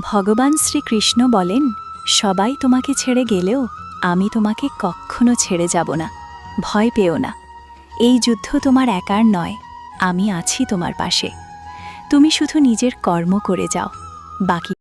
ভগবান শ্রীকৃষ্ণ বলেন, সবাই তোমাকে ছেড়ে গেলেও আমি তোমাকে কখনো ছেড়ে যাব না। ভয় পেও না, এই যুদ্ধ তোমার একার নয়, আমি আছি তোমার পাশে। তুমি শুধু নিজের কর্ম করে যাও, বাকি